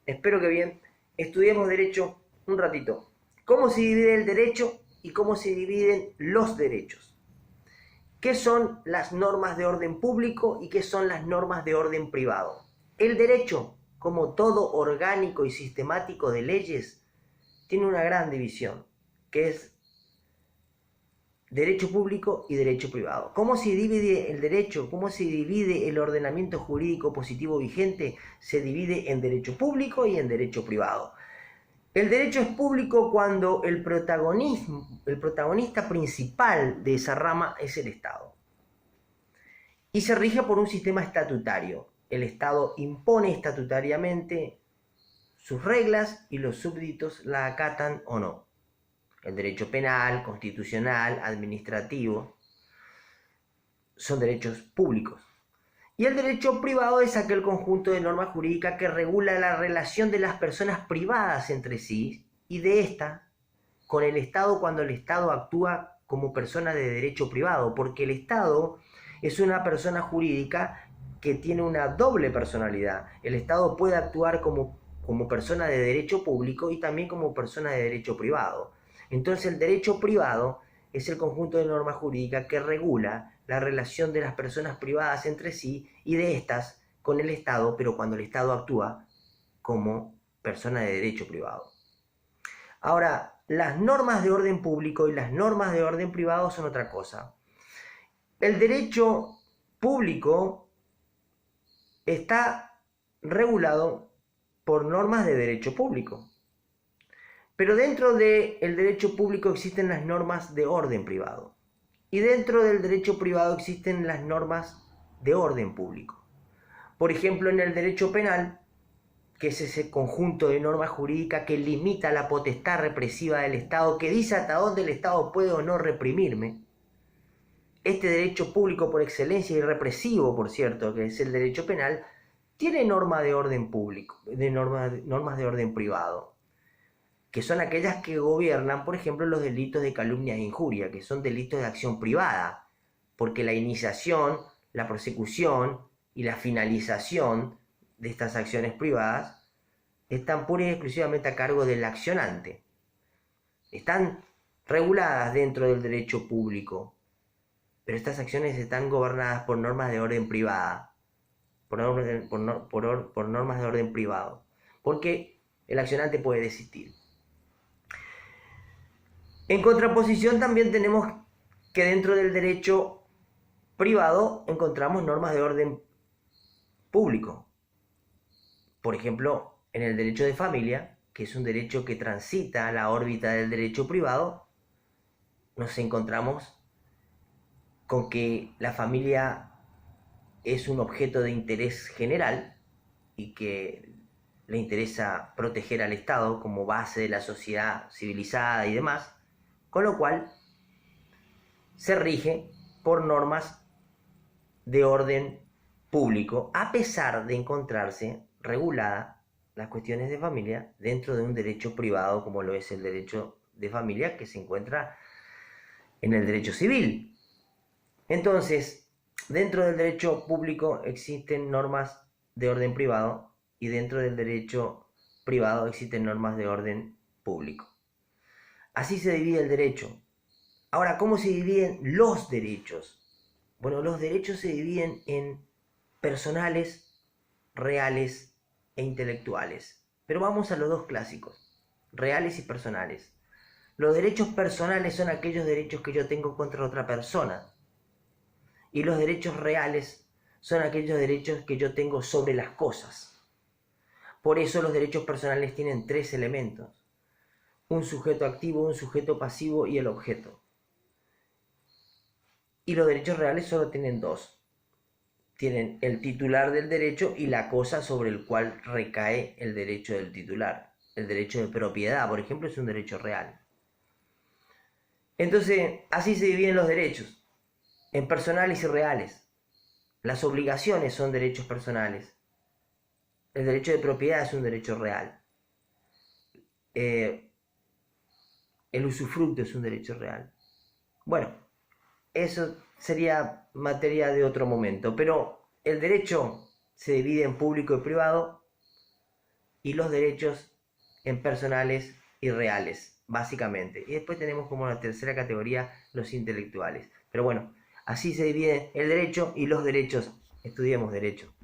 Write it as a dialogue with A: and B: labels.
A: Espero que bien. Estudiemos derecho un ratito. ¿Cómo se divide el derecho y cómo se dividen los derechos? ¿Qué son las normas de orden público y qué son las normas de orden privado? El derecho, como todo orgánico y sistemático de leyes, tiene una gran división, que es derecho público y derecho privado. ¿Cómo se divide el derecho? ¿Cómo se divide el ordenamiento jurídico positivo vigente? Se divide en derecho público y en derecho privado. El derecho es público cuando el protagonista principal de esa rama es el Estado. Y se rige por un sistema estatutario. El Estado impone estatutariamente sus reglas y los súbditos la acatan o no. El derecho penal, constitucional, administrativo, son derechos públicos. Y el derecho privado es aquel conjunto de normas jurídicas que regula la relación de las personas privadas entre sí y de esta con el Estado cuando el Estado actúa como persona de derecho privado, porque el Estado es una persona jurídica que tiene una doble personalidad. El Estado puede actuar como persona de derecho público y también como persona de derecho privado. Entonces el derecho privado es el conjunto de normas jurídicas que regula la relación de las personas privadas entre sí y de estas con el Estado, pero cuando el Estado actúa como persona de derecho privado. Ahora, las normas de orden público y las normas de orden privado son otra cosa. El derecho público está regulado por normas de derecho público. Pero dentro del derecho público existen las normas de orden privado. Y dentro del derecho privado existen las normas de orden público. Por ejemplo, en el derecho penal, que es ese conjunto de normas jurídicas que limita la potestad represiva del Estado, que dice hasta dónde el Estado puede o no reprimirme. Este derecho público por excelencia y represivo, por cierto, que es el derecho penal, tiene norma de orden público, normas de orden privado, que son aquellas que gobiernan, por ejemplo, los delitos de calumnia e injuria, que son delitos de acción privada, porque la iniciación, la persecución y la finalización de estas acciones privadas están pura y exclusivamente a cargo del accionante. Están reguladas dentro del derecho público, pero estas acciones están gobernadas por normas de orden privada, por normas de orden privado, porque el accionante puede desistir. En contraposición también tenemos que dentro del derecho privado encontramos normas de orden público. Por ejemplo, en el derecho de familia, que es un derecho que transita la órbita del derecho privado, nos encontramos con que la familia es un objeto de interés general y que le interesa proteger al Estado como base de la sociedad civilizada y demás, con lo cual se rige por normas de orden público, a pesar de encontrarse regulada las cuestiones de familia dentro de un derecho privado como lo es el derecho de familia que se encuentra en el derecho civil. Entonces, dentro del derecho público existen normas de orden privado y dentro del derecho privado existen normas de orden público. Así se divide el derecho. Ahora, ¿cómo se dividen los derechos? Bueno, los derechos se dividen en personales, reales e intelectuales. Pero vamos a los dos clásicos, reales y personales. Los derechos personales son aquellos derechos que yo tengo contra otra persona. Y los derechos reales son aquellos derechos que yo tengo sobre las cosas. Por eso los derechos personales tienen tres elementos: un sujeto activo, un sujeto pasivo y el objeto. Y los derechos reales solo tienen dos. Tienen el titular del derecho y la cosa sobre el cual recae el derecho del titular. El derecho de propiedad, por ejemplo, es un derecho real. Entonces, así se dividen los derechos, en personales y reales. Las obligaciones son derechos personales. El derecho de propiedad es un derecho real. El usufructo es un derecho real. Bueno, eso sería materia de otro momento, pero el derecho se divide en público y privado y los derechos en personales y reales, básicamente. Y después tenemos como la tercera categoría los intelectuales. Pero bueno, así se divide el derecho y los derechos. Estudiemos derecho.